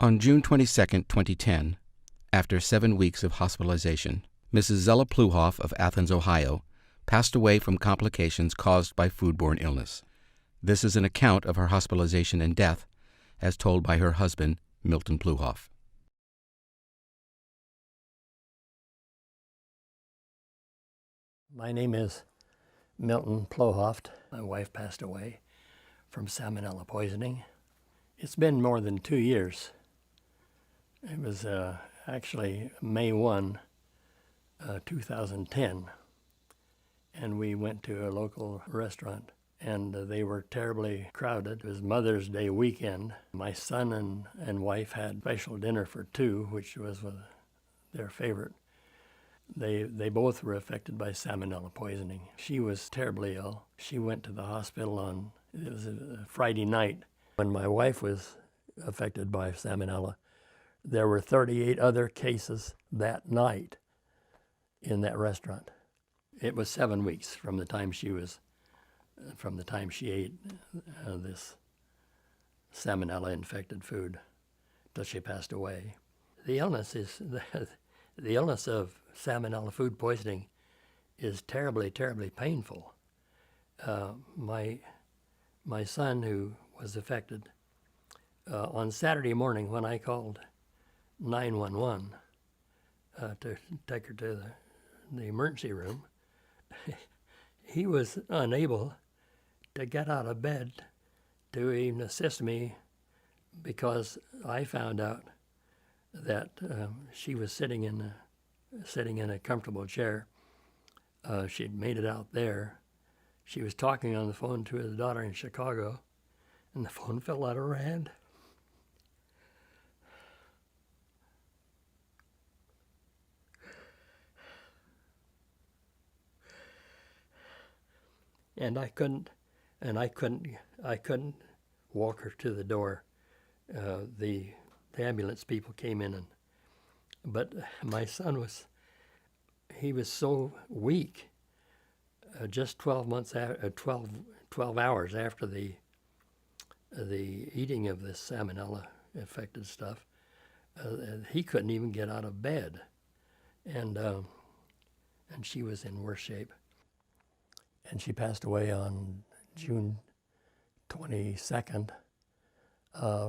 On June 22, 2010, after 7 weeks of hospitalization, Mrs. Zella Pluhoff of Athens, Ohio, passed away from complications caused by foodborne illness. This is an account of her hospitalization and death, as told by her husband, Milton Pluhoff. My name is Milton Plohoft. My wife passed away from salmonella poisoning. It's been more than 2 years. It was actually May 1, 2010, and we went to a local restaurant, and they were terribly crowded. It was Mother's Day weekend. My son and wife had special dinner for two, which was their favorite. They both were affected by salmonella poisoning. She was terribly ill. She went to the hospital it was a Friday night. When my wife was affected by salmonella, there were 38 other cases that night in that restaurant. It was 7 weeks from the time she ate this salmonella infected food till she passed away. The illness is the illness of salmonella food poisoning is terribly, terribly painful. My son, who was affected, on Saturday morning when I called 911 to take her to the emergency room, he was unable to get out of bed to even assist me because I found out that she was sitting in a comfortable chair. She'd made it out there. She was talking on the phone to his daughter in Chicago, and the phone fell out of her hand. and I couldn't walk her to the door. The ambulance people came in, but my son was so weak. Just 12 hours after the eating of this salmonella affected stuff, he couldn't even get out of bed, and she was in worse shape. And she passed away on June 22nd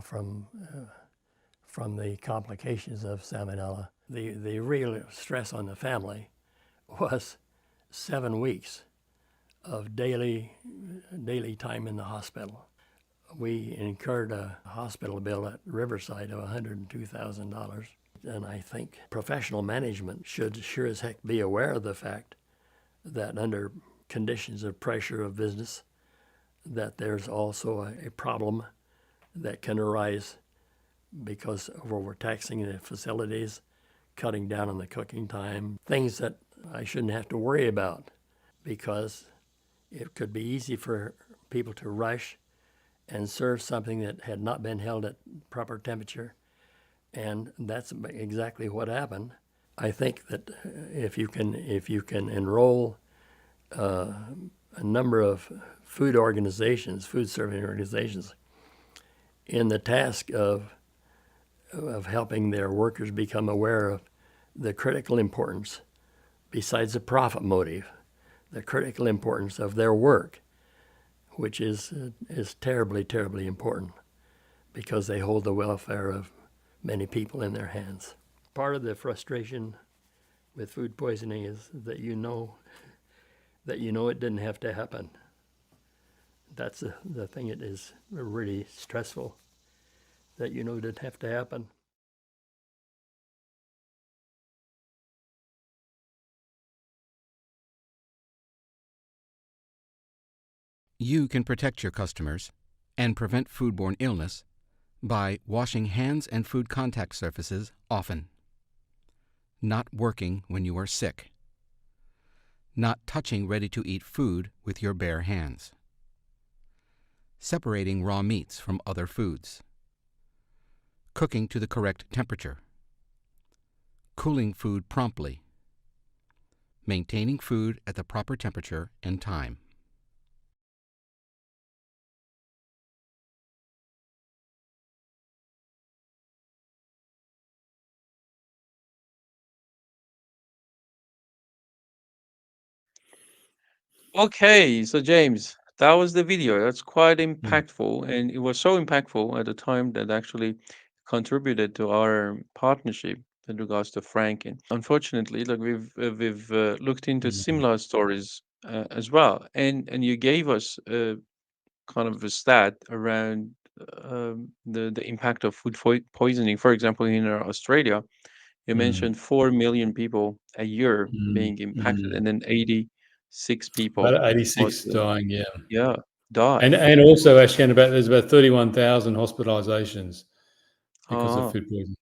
from the complications of salmonella. The real stress on the family was 7 weeks of daily time in the hospital. We incurred a hospital bill at Riverside of $102,000. And I think professional management should sure as heck be aware of the fact that under conditions of pressure of business, that there's also a problem that can arise because of overtaxing the facilities, cutting down on the cooking time, things that I shouldn't have to worry about, because it could be easy for people to rush and serve something that had not been held at proper temperature. And that's exactly what happened. I think that if you can enroll a number of food serving organizations, in the task of helping their workers become aware of the critical importance, besides the profit motive, the critical importance of their work, which is terribly, terribly important, because they hold the welfare of many people in their hands. Part of the frustration with food poisoning is that you know it didn't have to happen. That's the thing that is really stressful, that you know it didn't have to happen. You can protect your customers and prevent foodborne illness by washing hands and food contact surfaces often, not working when you are sick, not touching ready-to-eat food with your bare hands, separating raw meats from other foods, cooking to the correct temperature, cooling food promptly, maintaining food at the proper temperature and time. Okay, so James, that was the video. That's quite impactful, and it was so impactful at the time that actually contributed to our partnership in regards to Frank. And unfortunately, like we've looked into similar stories as well, and you gave us kind of a stat around the impact of food poisoning. For example, in Australia, you mentioned 4 million people a year being impacted, and then 86 people About was 86 dying, yeah. yeah, die. And also, Ashkan, there's about 31,000 hospitalizations because of Ah, food poisoning.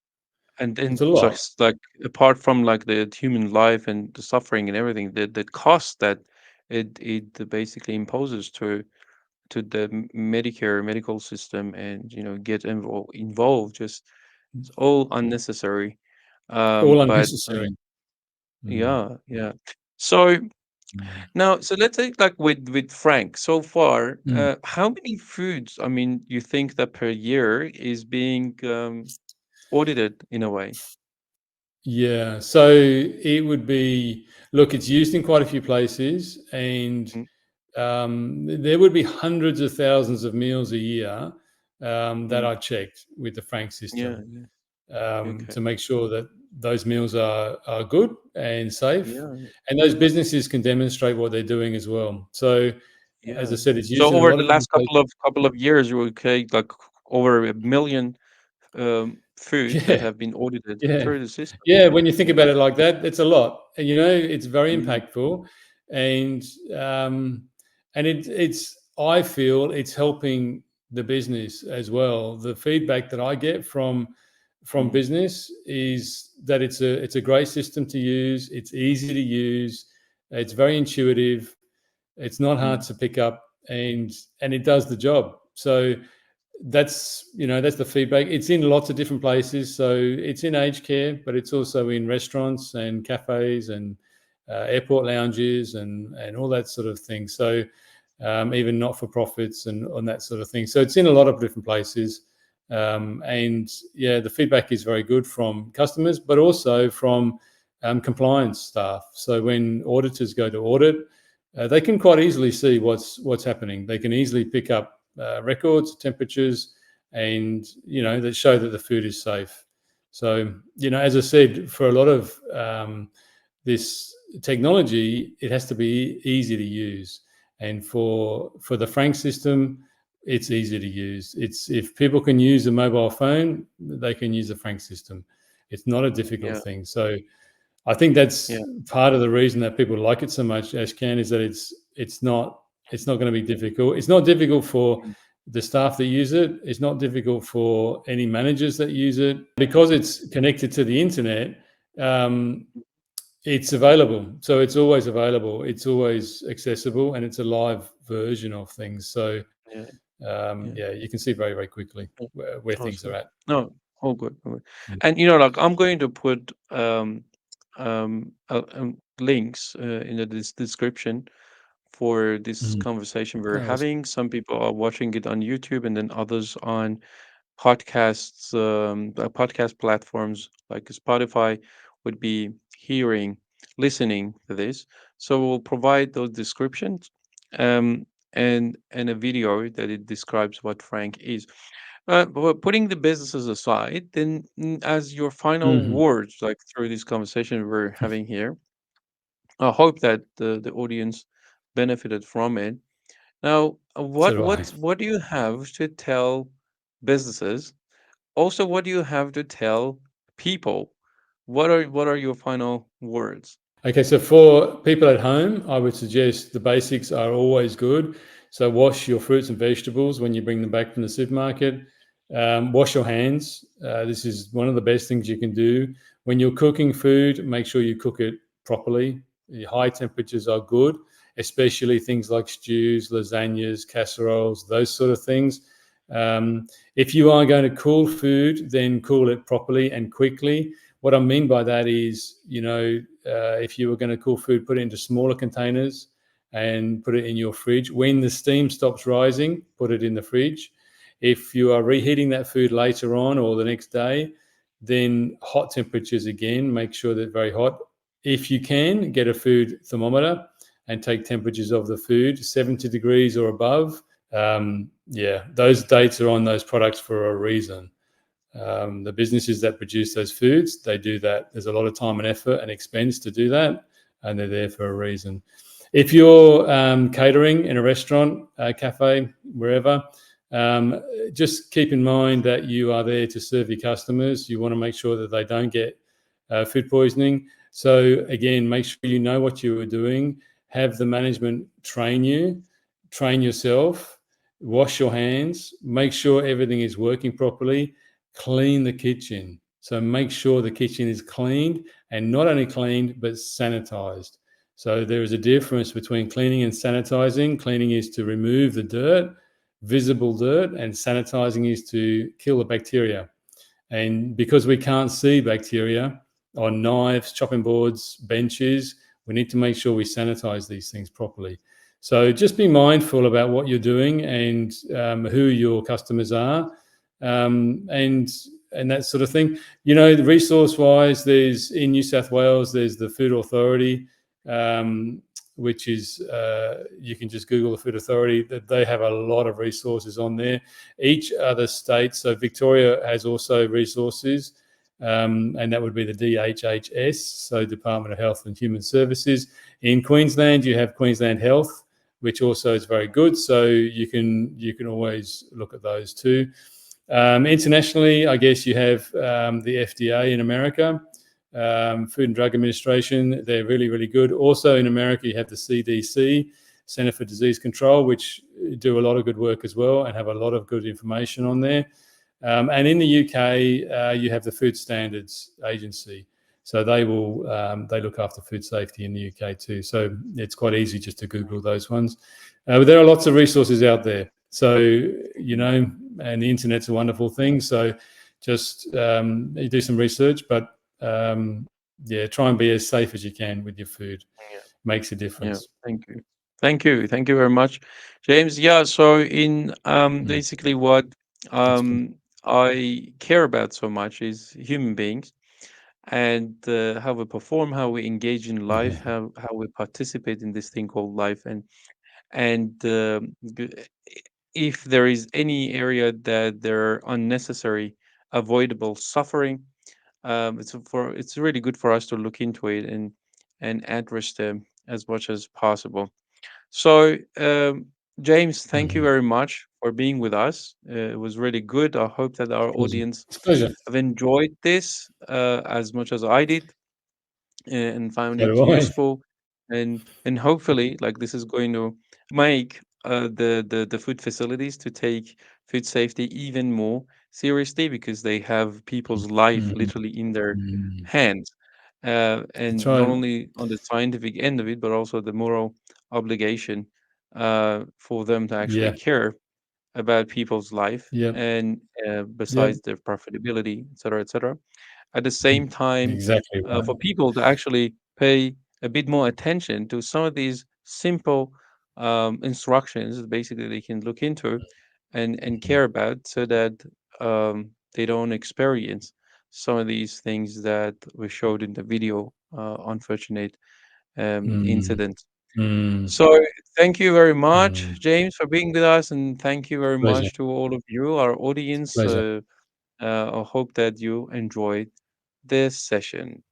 and then It's a lot. just like apart from like the human life and the suffering and everything, the cost that it basically imposes to the Medicare medical system, and get involved, just it's all unnecessary. All But I unnecessary. mean, yeah, yeah. So now, so let's say like with Frank so far, Mm. how many foods, I mean, you think that per year is being audited in a way? Yeah, so it would be, look, it's used in quite a few places, and Mm, there would be hundreds of thousands of meals a year that mm, I checked with the Frank yeah, system yeah. to Okay. make sure that those meals are good and safe, Yeah, and those businesses can demonstrate what they're doing as well. So, as I yeah. said, it's So used in a over lot the of different last places. couple of years, you will take like over 1 million foods that Yeah, have been audited yeah. through the system. Yeah, when you think Yeah. about it like that, it's a lot. And, it's very Mm, impactful, and it's I feel it's helping the business as well. The feedback that I get from mm, business is that it's a great system to use. It's easy to use. It's very intuitive. It's not hard to pick up, and it does the job. So that's the feedback. It's in lots of different places. So it's in aged care, but it's also in restaurants and cafes and airport lounges and all that sort of thing. So even not-for-profits and on that sort of thing. So it's in a lot of different places. And yeah, the feedback is very good from customers, but also from compliance staff. So when auditors go to audit, they can quite easily see what's happening. They can easily pick up records, temperatures, and that show that the food is safe. So as I said, for a lot of this technology, it has to be easy to use. And for the Frank system, it's easy to use. It's if people can use a mobile phone, they can use the Frank system. It's not a difficult thing. So I think that's part of the reason that people like it so much, Ashkan, is that it's not going to be difficult. It's not difficult for the staff that use it. It's not difficult for any managers that use it. Because it's connected to the internet, it's available. So it's always available. It's always accessible, and it's a live version of things. So you can see very, very quickly where things are at. No, all good. And like I'm going to put links in the description for this conversation we're having. Some people are watching it on YouTube, and then others on podcasts, podcast platforms like Spotify would be listening to this. So we'll provide those descriptions, and a video that it describes what Frank is. But putting the businesses aside, then as your final words, like through this conversation we're having here, I hope that the audience benefited from it. Now, what do you have to tell businesses? Also, what do you have to tell people? What are your final words? Okay, so for people at home, I would suggest the basics are always good. So wash your fruits and vegetables when you bring them back from the supermarket. Wash your hands. This is one of the best things you can do. When you're cooking food, make sure you cook it properly. The high temperatures are good, especially things like stews, lasagnas, casseroles, those sort of things. If you are going to cool food, then cool it properly and quickly. What I mean by that is, if you were going to cool food, put it into smaller containers and put it in your fridge. When the steam stops rising, put it in the fridge. If you are reheating that food later on or the next day, then hot temperatures again, make sure they're very hot. If you can, get a food thermometer and take temperatures of the food, 70 degrees or above. Those dates are on those products for a reason. The businesses that produce those foods, they do that. There's a lot of time and effort and expense to do that, and they're there for a reason. If you're catering in a restaurant, a cafe, wherever, just keep in mind that you are there to serve your customers. You want to make sure that they don't get food poisoning. So again, make sure you know what you are doing. Have the management train you, train yourself, wash your hands, make sure everything is working properly. Clean the kitchen. So make sure the kitchen is cleaned, and not only cleaned, but sanitized. So there is a difference between cleaning and sanitizing. Cleaning is to remove the dirt, visible dirt, and sanitizing is to kill the bacteria. And because we can't see bacteria on knives, chopping boards, benches, we need to make sure we sanitize these things properly. So just be mindful about what you're doing and who your customers are. And that sort of thing. The resource-wise, there's in New South Wales, there's the Food Authority, which is you can just Google the Food Authority. That they have a lot of resources on there. Each other state, so Victoria has also resources, and that would be the DHHS, so Department of Health and Human Services. In Queensland, you have Queensland Health, which also is very good. So you can always look at those too. Internationally, I guess you have the FDA in America, Food and Drug Administration. They're really, really good. Also in America, you have the CDC, Center for Disease Control, which do a lot of good work as well and have a lot of good information on there. And in the UK, you have the Food Standards Agency. So they look after food safety in the UK too. So it's quite easy just to Google those ones. But there are lots of resources out there. So, and the internet's a wonderful thing. So just you do some research, but yeah, try and be as safe as you can with your food. Yeah. Makes a Yeah. difference. Thank you. Thank you. Thank you very much, James. Yeah. So in Mm, basically what that's good. I care about so much is human beings and how we perform, how we engage in life, Yeah. how we participate in this thing called life, and if there is any area that there are unnecessary, avoidable suffering, it's really good for us to look into it and address them as much as possible. So, James, thank you Mhm. very much for being with us. It was really good. I hope that our Pleasure. audience It's a pleasure. have enjoyed this as much as I did and found So it do I. useful. And hopefully, like this is going to make the food facilities to take food safety even more seriously because they have people's life Mm, literally in their mm. hands. That's And not right. only on the scientific end of it, but also the moral obligation for them to actually Yeah. care about people's life Yep. and Yep. besides their profitability, et cetera, et cetera. At the same Mm. time, Exactly right. for people to actually pay a bit more attention to some of these simple instructions that basically they can look into and Mm. care about so that they don't experience some of these things that were showed in the video, unfortunate Mm. incidents. Mm. So thank you very much, Mm. James, for being with us, and thank you very Pleasure. much to all of you, our audience. Pleasure. I hope that you enjoyed this session.